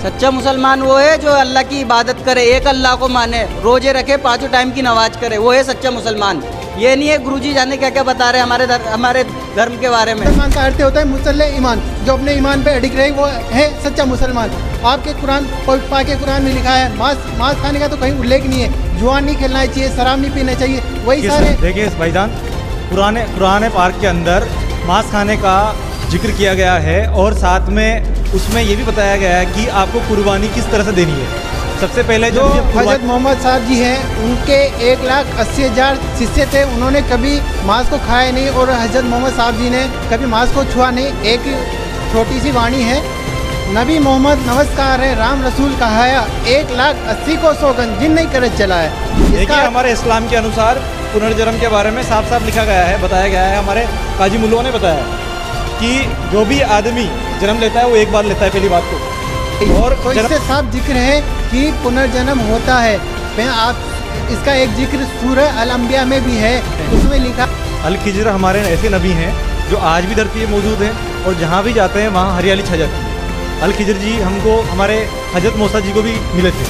सच्चा मुसलमान वो है जो अल्लाह की इबादत करे, एक अल्लाह को माने, रोजे रखे, 5 टाइम की नमाज करे, वो है सच्चा मुसलमान। ये नहीं है गुरुजी जाने क्या क्या बता रहे हैं हमारे धर्म के बारे में। मुसलमान का अर्थ होता है मुसल्ले ईमान, जो अपने ईमान पे अडिग रहे वो है सच्चा मुसलमान। आपके कुरान पाके कुरान में लिखा है मांस खाने का तो कहीं उल्लेख नहीं है, जुआ नहीं खेलना चाहिए, शराब नहीं पीना चाहिए, वही सारे। देखिए भाईजान, कुरान पाक के अंदर मांस खाने का जिक्र किया गया है और साथ में उसमें ये भी बताया गया है कि आपको कुर्बानी किस तरह से देनी है। सबसे पहले जो हजरत मोहम्मद साहब जी हैं उनके 1,80,000 शिष्य थे, उन्होंने कभी मांस को खाया नहीं और हजरत मोहम्मद साहब जी ने कभी मांस को छुआ नहीं। एक छोटी सी वाणी है, नबी मोहम्मद नमस्कार है, राम रसूल कहाया, 1,80,000 को सौगंध जिन नहीं करत चला है। देखिए हमारे इस्लाम के अनुसार पुनर्जन्म के बारे में साफ साफ लिखा गया है, बताया गया है। हमारे काजी मुल्लों ने बताया कि जो भी आदमी जन्म लेता है वो एक बार लेता है, पहली बात तो। और तो इससे साफ जिक्र है कि पुनर्जन्म होता है। मैं आप इसका एक जिक्र सूरह अल-अंबिया में भी है, उसमें लिखा अल-खिज्र हमारे ऐसे नबी हैं जो आज भी धरती पे मौजूद हैं और जहाँ भी जाते हैं वहाँ हरियाली छा जाती है। अल-खिज्र जी हमको हमारे हजरत मूसा जी को भी मिले थे।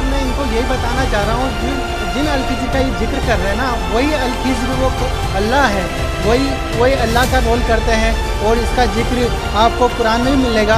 मैं इनको यही बताना चाह रहा हूँ, जिन अल-खिज्र का ये जिक्र कर रहे हैं ना, वही अल-खिज्र वो अल्लाह है, वही अल्लाह का रोल करते हैं और इसका जिक्र आपको कुरान में भी मिलेगा।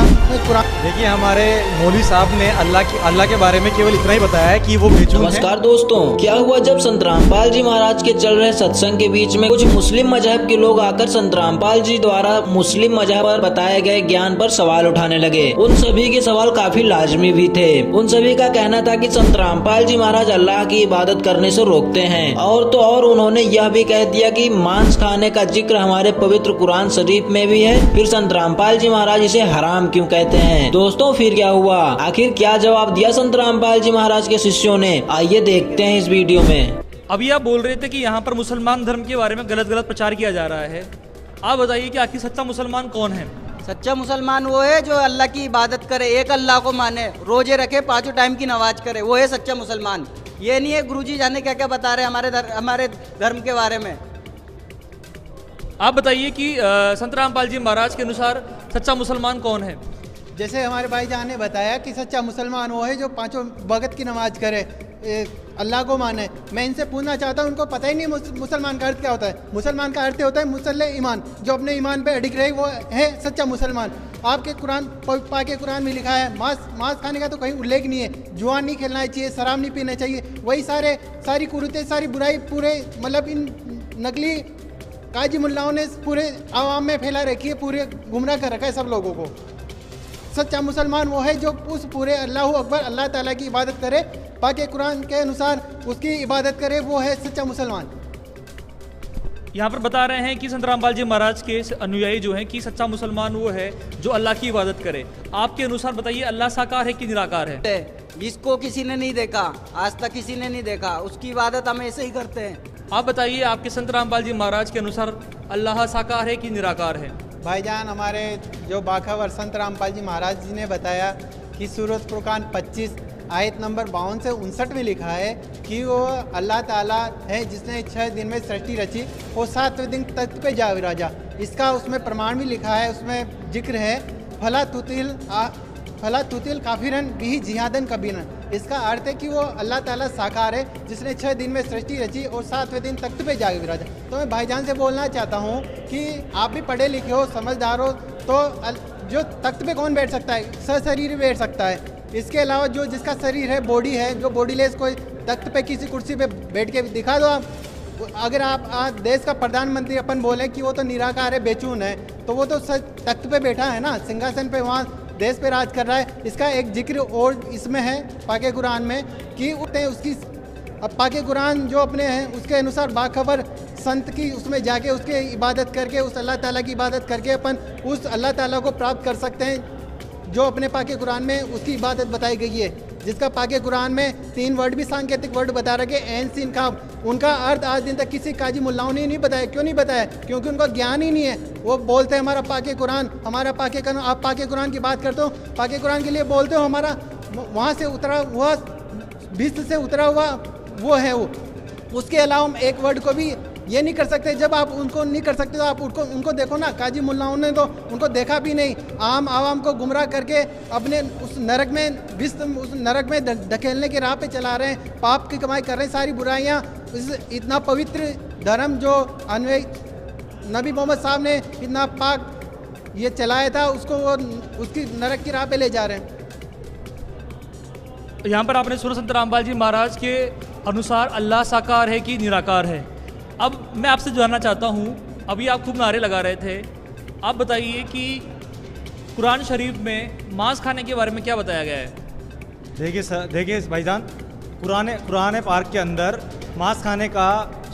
कुरान देखिए हमारे मौलवी साहब ने अल्लाह के बारे में केवल इतना ही बताया है कि वो बेचून है। नमस्कार दोस्तों, क्या हुआ जब संत रामपाल जी महाराज के चल रहे सत्संग के बीच में कुछ मुस्लिम मजहब के लोग आकर संत रामपाल जी द्वारा मुस्लिम मजहब पर बताए गए ज्ञान पर सवाल उठाने लगे। उन सभी के सवाल काफी लाजमी भी थे। उन सभी का कहना था कि संत रामपाल जी महाराज अल्लाह की इबादत करने से रोकते हैं, और तो और उन्होंने यह भी कह दिया कि मांस खाने का जिक्र हमारे पवित्र कुरान शरीफ में भी है, फिर संत रामपाल जी महाराज इसे हराम क्यों कहते हैं। दोस्तों फिर क्या हुआ, आखिर क्या जवाब दिया संत रामपाल जी महाराज के शिष्यों ने, आइए देखते हैं इस वीडियो में। अभी आप बोल रहे थे कि यहाँ पर मुसलमान धर्म के बारे में गलत प्रचार किया जा रहा है। आप बताइए कि आखिर सच्चा मुसलमान कौन है। सच्चा मुसलमान वो है जो अल्लाह की इबादत करे, एक अल्लाह को माने, रोजे रखे, 5 टाइम की नमाज करे, वो है सच्चा मुसलमान। ये नहीं है गुरुजी जाने क्या क्या बता रहे हैं हमारे धर्म के बारे में। आप बताइए कि संत रामपाल जी महाराज के अनुसार सच्चा मुसलमान कौन है। जैसे हमारे भाईजान ने बताया कि सच्चा मुसलमान वो है जो 5 वक्त की नमाज करे, अल्लाह को माने। मैं इनसे पूछना चाहता हूँ, उनको पता ही नहीं मुसलमान का अर्थ क्या होता है। मुसलमान का अर्थ होता है मुसल्ले ईमान, जो अपने ईमान पे अडिग रहे वो है सच्चा मुसलमान। आपके पाके कुरान में लिखा है मांस खाने का तो कहीं उल्लेख नहीं है, जुआ नहीं खेलना चाहिए, शराब नहीं पीना चाहिए, वही सारी कुरीतें, सारी बुराई पूरे मतलब इन नकली काजी मुल्लाओं ने पूरे आवाम में फैला रखी है, पूरे गुमराह कर रखा है सब लोगों को। सच्चा मुसलमान वो है जो उस पूरे अल्लाह अकबर अल्लाह ताला की इबादत करे, पाके कुरान के अनुसार उसकी इबादत करे, वो है सच्चा मुसलमान। यहाँ पर बता रहे हैं कि संत रामपाल जी महाराज के अनुयायी जो हैं कि सच्चा मुसलमान वो है जो अल्लाह की इबादत करे। आपके अनुसार बताइए, अल्लाह साकार है कि निराकार है। जिसको किसी ने नहीं देखा, आज तक किसी ने नहीं देखा, उसकी इबादत हम ऐसे ही करते हैं। आप बताइए, आपके संत रामपाल जी महाराज के अनुसार अल्लाह साकार है कि निराकार है। भाईजान हमारे जो बाखबर संत रामपाल जी महाराज जी ने बताया कि सूरत फुरकान 25 आयत नंबर 52 से 59 में लिखा है कि वो अल्लाह ताला है जिसने 6 दिन में सृष्टि रची और 7वें दिन तख्त पे जा विराजा। इसका उसमें प्रमाण भी लिखा है, उसमें जिक्र है फला तुतिल काफिरन बिही जिहादन कबीरन। इसका अर्थ है कि वो अल्लाह ताला साकार है जिसने 6 दिन में सृष्टि रची और 7वें दिन तख्त पे जाके विराजा। तो मैं भाईजान से बोलना चाहता हूँ कि आप भी पढ़े लिखे हो, समझदार हो, तो जो तख्त पे कौन बैठ सकता है, सशरीर बैठ सकता है। इसके अलावा जो जिसका शरीर है, बॉडी है, जो बॉडीलेस, कोई तख्त पे किसी कुर्सी पे बैठ के दिखा दो आप। अगर आप आज देश का प्रधानमंत्री अपन बोले कि वो तो निराकार है, बेचून है, तो वो तो तख्त पे बैठा है ना, सिंहासन पे, वहाँ देश पे राज कर रहा है। इसका एक जिक्र और इसमें है पाके कुरान में कि उसकी अब पाके कुरान जो अपने हैं उसके अनुसार बाखबर संत की उसमें जाके उसकी इबादत करके, उस अल्लाह ताला की इबादत करके अपन उस अल्लाह ताला को प्राप्त कर सकते हैं जो अपने पाके कुरान में उसकी इबादत बताई गई है। जिसका पाके कुरान में 3 वर्ड भी सांकेतिक वर्ड बता रखे, ऐन सीन काफ। उनका अर्थ आज दिन तक किसी काजी मुल्लाओं ने नहीं बताया। क्यों नहीं बताया? क्योंकि उनका ज्ञान ही नहीं है। वो बोलते हैं हमारा पाके कुरान, हमारा पाके कुरान। आप पाके कुरान की बात करते हो, पाके कुरान के लिए बोलते हो हमारा वहाँ से उतरा हुआ, भिस्त से उतरा हुआ वो है वो। उसके अलावा हम एक वर्ड को भी ये नहीं कर सकते। जब आप उनको नहीं कर सकते तो आप उनको देखो ना, काजी मुल्लाओं ने तो उनको देखा भी नहीं, आम आवाम को गुमराह करके अपने उस नरक में धकेलने की राह पे चला रहे हैं, पाप की कमाई कर रहे हैं, सारी बुराइयाँ। इतना पवित्र धर्म जो अन्वय नबी मोहम्मद साहब ने इतना पाक ये चलाया था, उसको वो उसकी नरक की राह पे ले जा रहे हैं। यहाँ पर आपने सुना संत रामपाल जी महाराज के अनुसार अल्लाह साकार है कि निराकार है। अब मैं आपसे जानना चाहता हूँ, अभी आप खूब नारे लगा रहे थे, आप बताइए कि कुरान शरीफ में मांस खाने के बारे में क्या बताया गया है? देखिए भाईजान, कुरान पाक के अंदर मांस खाने का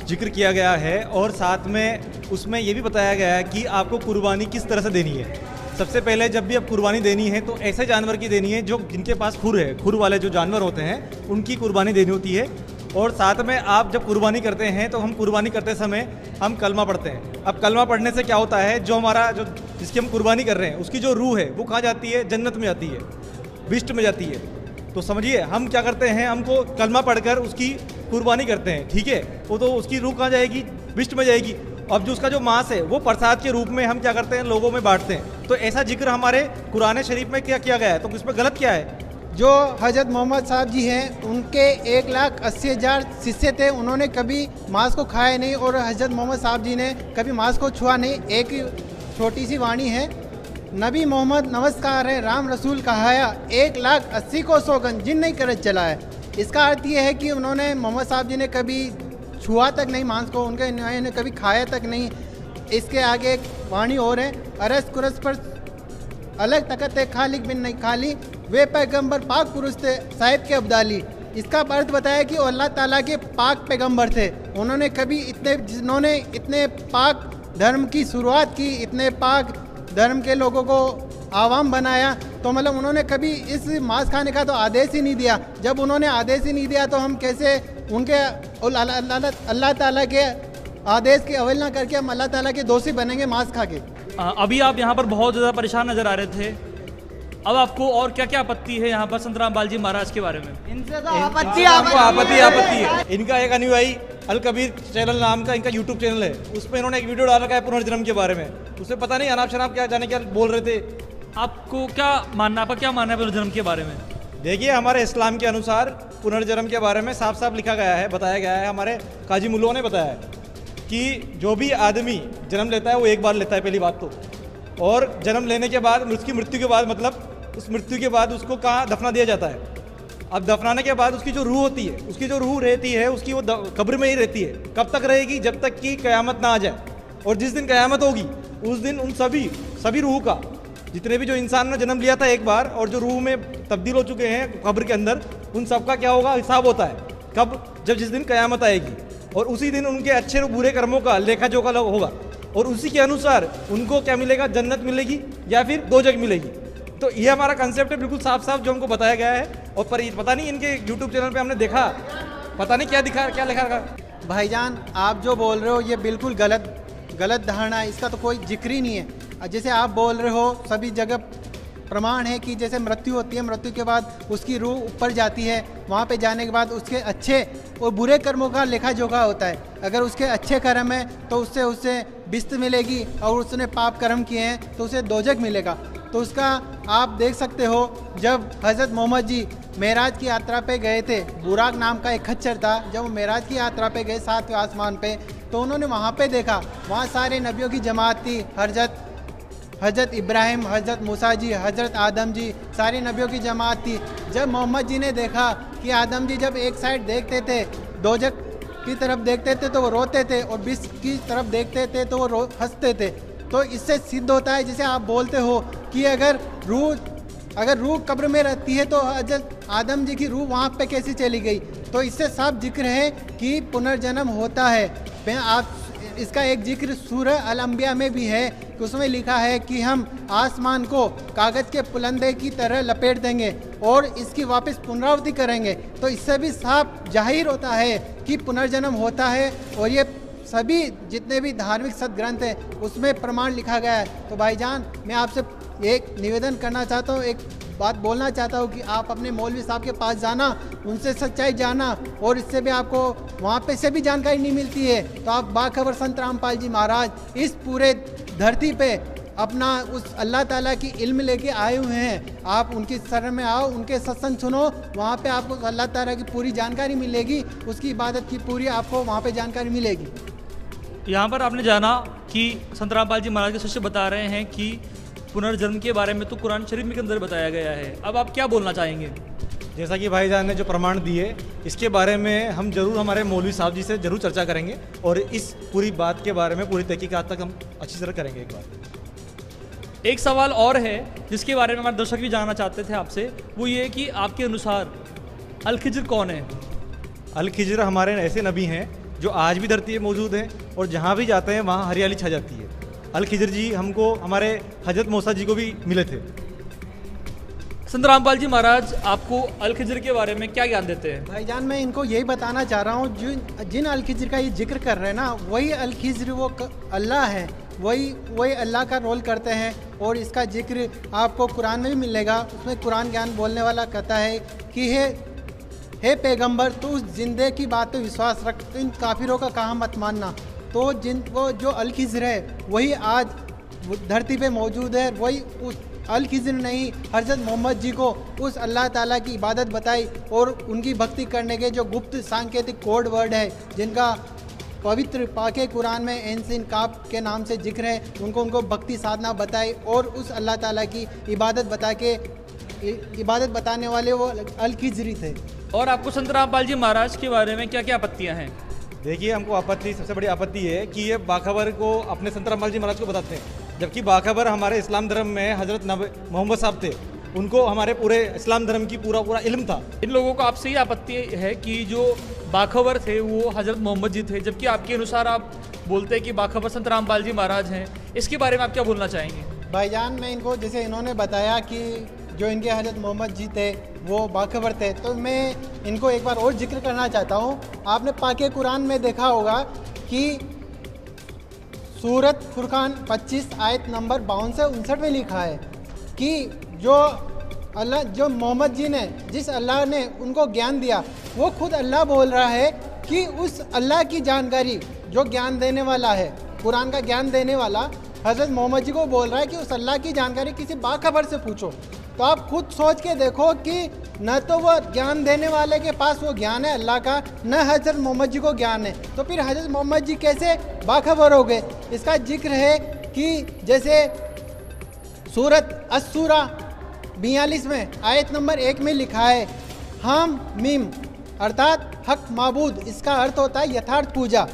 जिक्र किया गया है और साथ में उसमें ये भी बताया गया है कि आपको कुर्बानी किस तरह से देनी है। सबसे पहले जब भी आप कुर्बानी देनी है तो ऐसे जानवर की देनी है जो जिनके पास खुर है, खुर वाले जो जानवर होते हैं उनकी कुर्बानी देनी होती है। और साथ में आप जब कुर्बानी करते हैं तो हम कुर्बानी करते समय हम कलमा पढ़ते हैं। अब कलमा पढ़ने से क्या होता है, जो जिसकी हम कुर्बानी कर रहे हैं उसकी जो रूह है वो कहाँ जाती है? जन्नत में जाती है, बिष्ट में जाती है। तो समझिए हम क्या करते हैं, हमको कलमा पढ़कर उसकी कुर्बानी करते हैं, ठीक है, वो तो उसकी रूह कहाँ जाएगी? बिष्ट में जाएगी। अब जो उसका जो मांस है वो प्रसाद के रूप में हम क्या करते हैं, लोगों में बांटते हैं। तो ऐसा जिक्र हमारे कुरान शरीफ में क्या किया गया है, तो इसमें गलत क्या है? जो हजरत मोहम्मद साहब जी हैं उनके 1,80,000 शिष्य थे, उन्होंने कभी मांस को खाया नहीं और हजरत मोहम्मद साहब जी ने कभी मांस को छुआ नहीं। एक छोटी सी वाणी है, नबी मोहम्मद नमस्कार है, राम रसूल कहाया, 1,80,000 को सौगन जिन नहीं करत चला है। इसका अर्थ ये है कि उन्होंने मोहम्मद साहब जी ने कभी छुआ तक नहीं मांस को, उन्होंने कभी खाया तक नहीं। इसके आगे एक वाणी और है, अरस कुरस पर अलग तकत है, खालिक बिन नहीं खाली, वे पैगंबर पाक पुरुष थे साहिब के अब्दाली। इसका अर्थ बताया कि अल्लाह ताला के पाक पैगंबर थे। उन्होंने कभी जिन्होंने इतने पाक धर्म की शुरुआत की, इतने पाक धर्म के लोगों को आवाम बनाया, तो मतलब उन्होंने कभी इस मांस खाने का तो आदेश ही नहीं दिया। जब उन्होंने आदेश ही नहीं दिया तो हम कैसे उनके अल्लाह ताला के आदेश की अवहेलना करके हम अल्लाह ताला के दोषी बनेंगे मांस खा के? अभी आप यहाँ पर बहुत ज़्यादा परेशान नज़र आ रहे थे, अब आपको और क्या क्या आपत्ति है यहाँ पर संत रामपाल जी महाराज के बारे में? इनसे तो आपत्ति है। इनका एक अनुयायी अल कबीर चैनल नाम का इनका यूट्यूब चैनल है, उसमें इन्होंने एक वीडियो डाल रखा है पुनर्जन्म के बारे में। उसमें पता नहीं अनाप शनाप क्या जाने क्या बोल रहे थे। आपको क्या मानना है पुनर्जन्म के बारे में? देखिए, हमारे इस्लाम के अनुसार पुनर्जन्म के बारे में साफ साफ लिखा गया है, बताया गया है, हमारे काजी मुल्लों ने बताया है कि जो भी आदमी जन्म लेता है वो एक बार लेता है, पहली बात तो। और जन्म लेने के बाद उसकी मृत्यु के बाद, मतलब उस मृत्यु के बाद उसको कहाँ दफना दिया जाता है। अब दफनाने के बाद उसकी जो रूह होती है, उसकी जो रूह रहती है उसकी वो कब्र में ही रहती है। कब तक रहेगी? जब तक कि क़यामत ना आ जाए। और जिस दिन क़यामत होगी उस दिन उन सभी रूह का, जितने भी जो इंसान ने जन्म लिया था एक बार और जो रूह में तब्दील हो चुके हैं कब्र के अंदर, उन सब का क्या होगा? हिसाब होता है। कब? जब जिस दिन क़यामत आएगी, और उसी दिन उनके अच्छे और बुरे कर्मों का लेखा जोखा होगा, और उसी के अनुसार उनको क्या मिलेगा? जन्नत मिलेगी या फिर दोजख मिलेगी। तो ये हमारा कंसेप्ट है, बिल्कुल साफ साफ जो हमको बताया गया है। और पर पता नहीं इनके यूट्यूब चैनल पे हमने देखा, पता नहीं क्या लिखा रखा। भाईजान, आप जो बोल रहे हो ये बिल्कुल गलत धारणा है, इसका तो कोई जिक्र ही नहीं है। जैसे आप बोल रहे हो, सभी जगह प्रमाण है कि जैसे मृत्यु होती है, मृत्यु के बाद उसकी रूह ऊपर जाती है, वहाँ पे जाने के बाद उसके अच्छे और बुरे कर्मों का लेखा जोखा होता है। अगर उसके अच्छे कर्म है तो उससे बिस्त मिलेगी, और उसने पाप कर्म किए हैं तो उसे दोजख मिलेगा। तो उसका आप देख सकते हो, जब हज़रत मोहम्मद जी मेराज की यात्रा पे गए थे, बुराक नाम का एक खच्चर था, जब वो मेराज की यात्रा पे गए 7वें आसमान पे, तो उन्होंने वहाँ पे देखा, वहाँ सारे नबियों की जमात थी। हज़रत इब्राहिम, हज़रत मूसा जी, हज़रत आदम जी, सारी नबियों की जमात थी। जब मोहम्मद जी ने देखा कि आदम जी जब एक साइड देखते थे, दोजख की तरफ देखते थे तो वो रोते थे, और बिस्त की तरफ देखते थे तो वो हंसते थे। तो इससे सिद्ध होता है, जैसे आप बोलते हो कि अगर रूह कब्र में रहती है तो हज़रत आदम जी की रूह वहाँ पे कैसी चली गई। तो इससे साफ जिक्र है कि पुनर्जन्म होता है। आप इसका एक जिक्र सूरह अल अंबिया में भी है कि उसमें लिखा है कि हम आसमान को कागज़ के पुलंदे की तरह लपेट देंगे और इसकी वापस पुनरावृत्ति करेंगे। तो इससे भी साफ जाहिर होता है कि पुनर्जन्म होता है, और ये सभी जितने भी धार्मिक सदग्रंथ हैं उसमें प्रमाण लिखा गया है। तो भाईजान, मैं आपसे एक निवेदन करना चाहता हूँ, एक बात बोलना चाहता हूँ कि आप अपने मौलवी साहब के पास जाना, उनसे सच्चाई जाना, और इससे भी आपको वहाँ पे से भी जानकारी नहीं मिलती है तो आप बाखबर संत रामपाल जी महाराज इस पूरे धरती पे अपना उस अल्लाह ताला की इल्म लेके आए हुए हैं। आप उनकी शरण में आओ, उनके सत्संग सुनो, वहाँ पे आपको अल्लाह ताला की पूरी जानकारी मिलेगी, उसकी इबादत की पूरी आपको वहाँ पे जानकारी मिलेगी। यहाँ पर आपने जाना कि संत रामपाल जी महाराज के शिष्य बता रहे हैं कि पुनर्जन्म के बारे में तो कुरान शरीफ के अंदर बताया गया है। अब आप क्या बोलना चाहेंगे? जैसा कि भाईजान ने जो प्रमाण दिए, इसके बारे में हम जरूर हमारे मौलवी साहब जी से जरूर चर्चा करेंगे और इस पूरी बात के बारे में पूरी तहकीकात तक हम अच्छी तरह करेंगे। एक बार एक सवाल और है जिसके बारे में हमारे दर्शक भी जानना चाहते थे आपसे, वो ये कि आपके अनुसार अल खिज्र कौन है? अल खिज्र हमारे ऐसे नबी हैं जो आज भी धरती पे मौजूद हैं और जहाँ भी जाते हैं वहाँ हरियाली छा जाती है। अल खिज्र जी हमको हमारे हजरत मूसा जी को भी मिले थे। संत रामपाल जी महाराज आपको अल खिज्र के बारे में क्या ज्ञान देते हैं? भाईजान मैं इनको यही बताना चाह रहा हूँ, जिन अल खिज्र का ये जिक्र कर रहे हैं ना, वही अल खिज्र वो अल्लाह है, वही अल्लाह का रोल करते हैं। और इसका जिक्र आपको कुरान में भी मिलेगा। उसमें कुरान ज्ञान बोलने वाला कहता है कि हे पैगंबर, तू उस जिंदे की बात पे विश्वास रख, तो इन काफिरों का कहा मत मानना। तो वो जो अल खिज्र है वही आज धरती पे मौजूद है। वही उस अल खिज्र नहीं, हज़रत मोहम्मद जी को उस अल्लाह ताला की इबादत बताई और उनकी भक्ति करने के जो गुप्त सांकेतिक कोड वर्ड है, जिनका पवित्र पाके कुरान में एनसिन काप के नाम से जिक्र है, उनको भक्ति साधना बताई और उस अल्लाह ताला की इबादत बताने वाले वो अल खिज्री थे। और आपको संत रामपाल जी महाराज के बारे में क्या क्या आपत्तियाँ हैं? देखिए, हमको आपत्ति, सबसे बड़ी आपत्ति है कि ये बाखबर को अपने संत रामपाल जी महाराज को बताते हैं, जबकि बाखबर हमारे इस्लाम धर्म में हजरत मोहम्मद साहब थे, उनको हमारे पूरे इस्लाम धर्म की पूरा इल्म था। इन लोगों को आपसे ही आपत्ति है कि जो बाखबर थे वो हजरत मोहम्मद जी थे, जबकि आपके अनुसार आप बोलते हैं कि बाखबर संत रामपाल जी महाराज हैं। इसके बारे में आप क्या बोलना चाहेंगे? भाईजान मैं इनको, जैसे इन्होंने बताया कि जो इनके हजरत मोहम्मद जी थे वो बाखबर थे, तो मैं इनको एक बार और जिक्र करना चाहता हूँ। आपने पाके कुरान में देखा होगा कि सूरत फुरकान 25 आयत नंबर 52 से 59 में लिखा है कि जो मोहम्मद जी ने, जिस अल्लाह ने उनको ज्ञान दिया, वो खुद अल्लाह बोल रहा है कि उस अल्लाह की जानकारी जो ज्ञान देने वाला है, कुरान का ज्ञान देने वाला हज़रत मोहम्मद जी को बोल रहा है कि उस अल्लाह की जानकारी किसी बाखबर से पूछो। तो आप खुद सोच के देखो कि न तो वो ज्ञान देने वाले के पास वो ज्ञान है अल्लाह का, न हज़रत मोहम्मद जी को ज्ञान है, तो फिर हज़रत मोहम्मद जी कैसे बाखबर हो गए? इसका जिक्र है कि जैसे सूरत अस्सूरा 42 में आयत नंबर 1 में लिखा है हम मीम अर्थात हक माबूद, इसका अर्थ होता है यथार्थ पूजा।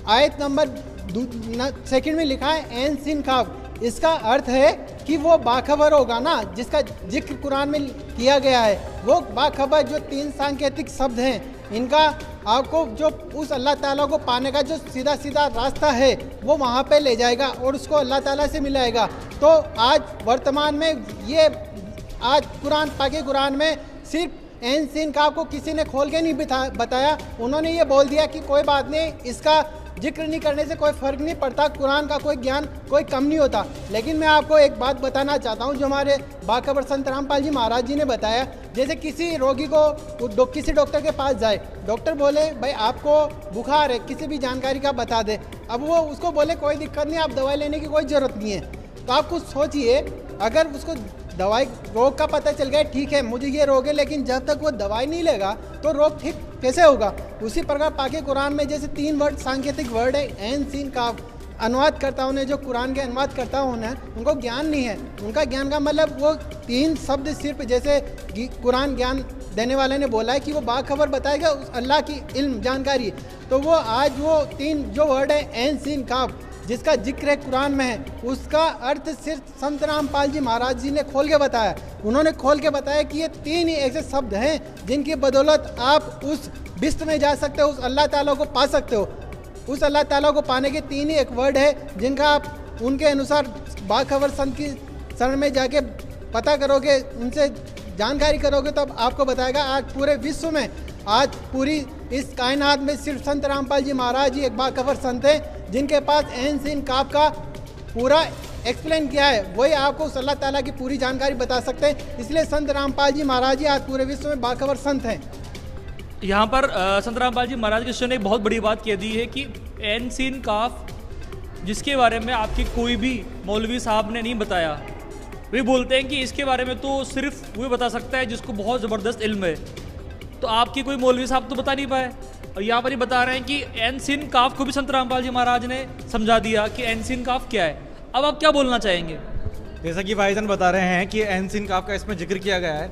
आयत नंबर 2 में लिखा है एन सिन काफ, इसका अर्थ है कि वो बाखबर होगा ना, जिसका जिक्र कुरान में किया गया है। वो बाखबर जो 3 सांकेतिक शब्द हैं, इनका आपको जो उस अल्लाह ताला को पाने का जो सीधा सीधा रास्ता है वो वहाँ पे ले जाएगा और उसको अल्लाह ताला से मिलाएगा। तो आज वर्तमान में ये आज कुरान पाके कुरान में सिर्फ एन सिन का आपको किसी ने खोल के नहीं बताया, उन्होंने ये बोल दिया कि कोई बात नहीं, इसका जिक्र नहीं करने से कोई फ़र्क नहीं पड़ता, कुरान का कोई ज्ञान कोई कम नहीं होता। लेकिन मैं आपको एक बात बताना चाहता हूँ जो हमारे बाखबर संत रामपाल जी महाराज जी ने बताया। जैसे किसी रोगी को किसी डॉक्टर के पास जाए, डॉक्टर बोले भाई आपको बुखार है, किसी भी जानकारी का बता दे, अब वो उसको बोले कोई दिक्कत नहीं, आप दवाई लेने की कोई ज़रूरत नहीं है। तो आप कुछ सोचिए, अगर उसको दवाई रोग का पता चल गया, ठीक है मुझे ये रोग है, लेकिन जब तक वो दवाई नहीं लेगा तो रोग ठीक कैसे होगा? उसी प्रकार पाके कुरान में जैसे 3 वर्ड सांकेतिक वर्ड है एन सीन का, अनुवादकर्ताओं ने, जो कुरान के अनुवादकर्ताओं ने, उनको ज्ञान नहीं है। उनका ज्ञान का मतलब वो 3 शब्द सिर्फ, जैसे कुरान ज्ञान देने वाले ने बोला है कि वो बाखबर बताएगा उस अल्लाह की इल्म जानकारी, तो वो आज वो 3 जो वर्ड है एन सीन काफ जिसका जिक्र है कुरान में है, उसका अर्थ सिर्फ संत रामपाल जी महाराज जी ने खोल के बताया। उन्होंने खोल के बताया कि ये 3 ही ऐसे शब्द हैं जिनकी बदौलत आप उस बिस्त में जा सकते हो, उस अल्लाह ताला को पा सकते हो। उस अल्लाह ताला को पाने के 3 ही एक वर्ड है जिनका आप उनके अनुसार बाखबर संत की शरण में जाके पता करोगे, उनसे जानकारी करोगे, तो आपको बताएगा। आज पूरे विश्व में, आज पूरी इस कायनात में सिर्फ संत रामपाल जी महाराज जी एक बाखबर संत हैं जिनके पास एन सिन काफ का पूरा एक्सप्लेन किया है, वही आपको उस अल्लाह ताला की पूरी जानकारी बता सकते हैं। इसलिए संत रामपाल जी महाराज जी आज पूरे विश्व में बाखबर संत हैं। यहाँ पर संत रामपाल जी महाराज के शिष्य ने एक बहुत बड़ी बात कह दी है कि एन सीन काफ, जिसके बारे में आपकी कोई भी मौलवी साहब ने नहीं बताया, वे बोलते हैं कि इसके बारे में तो सिर्फ वही बता सकता है जिसको बहुत ज़बरदस्त इल्म है। तो आपकी कोई मौलवी साहब तो बता नहीं पाए, और यहाँ पर ही बता रहे हैं कि एन सीन काफ को भी संत रामपाल जी महाराज ने समझा दिया कि एन सीन काफ क्या है। अब आप क्या बोलना चाहेंगे? जैसा कि भाईजान बता रहे हैं कि एन सीन काफ का इसमें जिक्र किया गया है,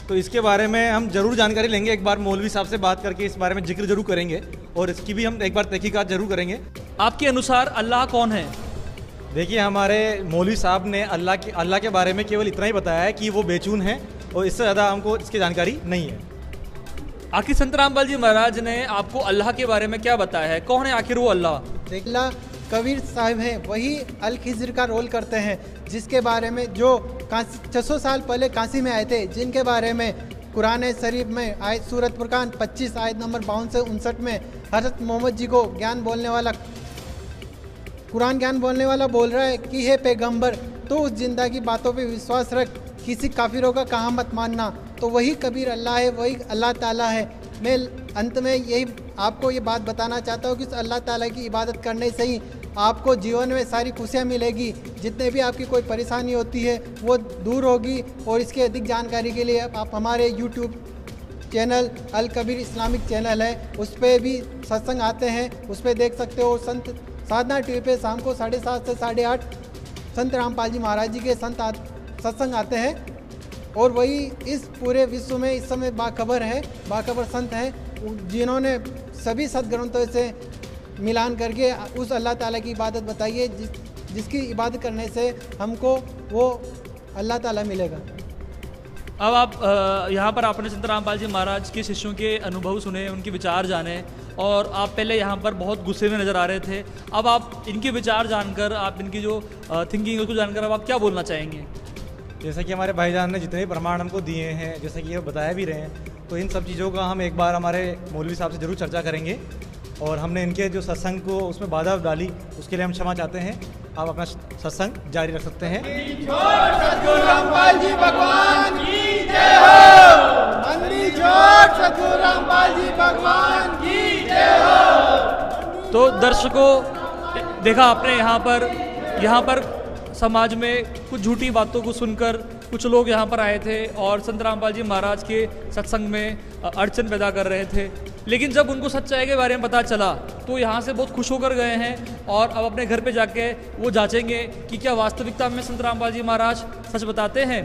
तो इसके बारे में हम जरूर जानकारी लेंगे। एक बार मौलवी साहब से बात करके इस बारे में जिक्र जरूर करेंगे और इसकी भी हम एक बार तहकीकात जरूर करेंगे। आपके अनुसार अल्लाह कौन है? देखिए, हमारे मौलवी साहब ने अल्लाह के बारे में केवल इतना ही बताया है कि वो बेचून है, और इससे ज़्यादा हमको इसकी जानकारी नहीं है। आखिर संत रामपाल जी महाराज ने आपको अल्लाह के बारे में क्या बताया है? कौन है आखिर वो अल्लाह? देखला कबीर साहब हैं, वही अल खिज़र का रोल करते हैं, जिसके बारे में जो 600 साल पहले काशी में आए थे, जिनके बारे में कुरान शरीफ में आयत सूरत फुरकान 25 आयत नंबर 52 से 59 में हज़रत मोहम्मद जी को ज्ञान बोलने वाला, कुरान ज्ञान बोलने वाला बोल रहा है कि हे पैगंबर, तो उस जिंदा की बातों पे विश्वास रख, किसी काफिरों का कहा मत मानना। तो वही कबीर अल्लाह है, वही अल्लाह ताला है। मैं अंत में यही आपको ये बात बताना चाहता हूँ कि उस अल्लाह ताला की इबादत करने से ही आपको जीवन में सारी खुशियाँ मिलेगी, जितने भी आपकी कोई परेशानी होती है वो दूर होगी। और इसकी अधिक जानकारी के लिए आप हमारे यूट्यूब चैनल अल कबीर इस्लामिक चैनल है, उस पर भी सत्संग आते हैं, उस पर देख सकते हो। संत साधना टीवी पे शाम को 7:30 से 8:30 संत रामपाल जी महाराज जी के सत्संग आते हैं, और वही इस पूरे विश्व में इस समय बाखबर है, बाखबर संत हैं, जिन्होंने सभी सदग्रंथों से मिलान करके उस अल्लाह ताला की इबादत बताई है, जिसकी इबादत करने से हमको वो अल्लाह ताला मिलेगा। अब आप यहाँ पर आपने संत रामपाल जी महाराज के शिष्यों के अनुभव सुने, उनके विचार जाने, और आप पहले यहाँ पर बहुत गुस्से में नज़र आ रहे थे। अब आप इनके विचार जानकर, आप इनकी जो थिंकिंग है उसको जानकर अब आप क्या बोलना चाहेंगे? जैसा कि हमारे भाईजान ने जितने भी प्रमाण हमको दिए हैं, जैसा कि ये बताया भी रहे हैं, तो इन सब चीज़ों का हम एक बार हमारे मौलवी साहब से ज़रूर चर्चा करेंगे। और हमने इनके जो सत्संग को उसमें बाधा डाली, उसके लिए हम क्षमा चाहते हैं। आप अपना सत्संग जारी रख सकते हैं। सद्गुरु रामपाल जी भगवान की जय हो। सद्गुरु रामपाल जी भगवान की जय हो। तो दर्शकों, देखा आपने यहाँ पर समाज में कुछ झूठी बातों को सुनकर कुछ लोग यहाँ पर आए थे और संत रामपाल जी महाराज के सत्संग में अड़चन पैदा कर रहे थे, लेकिन जब उनको सच्चाई के बारे में पता चला तो यहाँ से बहुत खुश होकर गए हैं, और अब अपने घर पे जाके वो जांचेंगे कि क्या वास्तविकता में संत रामपाल जी महाराज सच बताते हैं।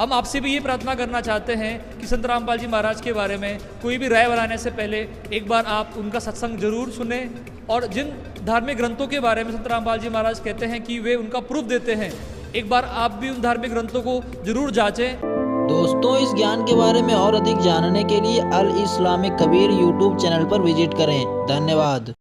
हम आपसे भी ये प्रार्थना करना चाहते हैं कि संत रामपाल जी महाराज के बारे में कोई भी राय बनाने से पहले एक बार आप उनका सत्संग जरूर सुने, और जिन धार्मिक ग्रंथों के बारे में संत रामपाल जी महाराज कहते हैं कि वे उनका प्रूफ देते हैं, एक बार आप भी उन धार्मिक ग्रंथों को जरूर जांचें। दोस्तों, इस ज्ञान के बारे में और अधिक जानने के लिए अल इस्लामिक कबीर यूट्यूब चैनल पर विजिट करें। धन्यवाद।